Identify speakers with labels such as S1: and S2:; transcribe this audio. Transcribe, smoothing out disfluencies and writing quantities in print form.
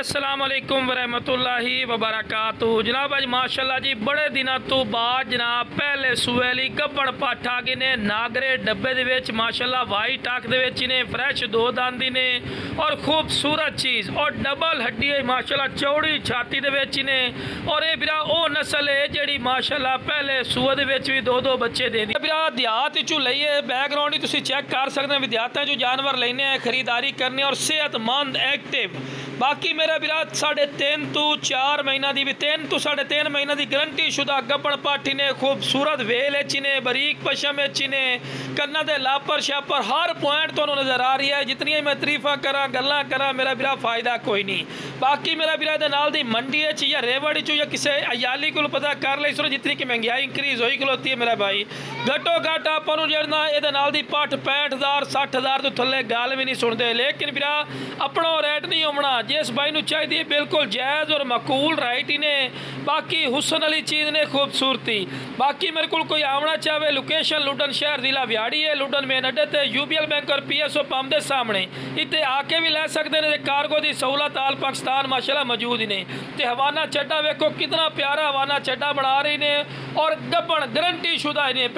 S1: अस्सलामुअलैकुम वरहमतुल्लाहि वबरकातुहू। जनाब अज माशाअल्लाह जी बड़े दिनों तो बाद जनाब पहले सुवेली गब्बड़ पट्ठ आ गए ने नागरे डब्बे दे विच माशाअल्लाह वाइट आख दे विच ने फ्रैश दो दांदी ने और खूबसूरत चीज़ और डबल हड्डी है माशाअल्लाह चौड़ी छाती दे विच ने और ये बिरा ओ नस्ल है जिहड़ी माशाअल्लाह पहले सूए दे विच भी दो दो बच्चे देंदी। बिरा देहात चो लईए बैकग्राउंड ही तुसीं चैक कर सकते हैं। विद्यार्थियों जो जानवर लेने खरीदारी करने और सेहतमंद एक्टिव बाकी मेरा बिरा 3.5 तो 4 महीना की भी 3 तो 3.5 महीना की गारंटी शुदा गब्बड़ पाठी ने खूबसूरत वेल ने बारीक पशम ने कन्ना दे लापर शापर हर पॉइंट तो नज़र आ रही है। जितनी मैं तरीफा करा गल्लां करा मेरा बिरा फायदा कोई नहीं। बाकी मेरा बिरा दे नाल दी मंडी या रेवड़ी चो या किसी अयाली को पता कर ले सो जितनी कि महंगाई इंक्रीज होई खलोती है मेरा भाई घटो घट आपको जड़ना ये दी पट 65,000 60,000 तो थले गल भी नहीं सुनते। लेकिन बिरा अपना रेट नहीं होना जिस भाई नूं चाहिए बिल्कुल जायज़ और मकूल राइट ही ने। बाकी हुसन वाली चीज़ ने खूबसूरती। बाकी मेरे को कोई आवना चाहे लोकेशन लुडन शहर जिला व्याड़ी है लुडन मेन अड्डे ते UBL बैंक और PSO पंप के सामने इतने आके भी लै सकते हैं। कार्गो की सहूलत आल पाकिस्तान माशाल्लाह मौजूद ही ने। तो हवाना चड्डा वेखो कितना प्यारा हवाना चड्डा बना रही ने और गब्बड़ गारंटी शुदा ने।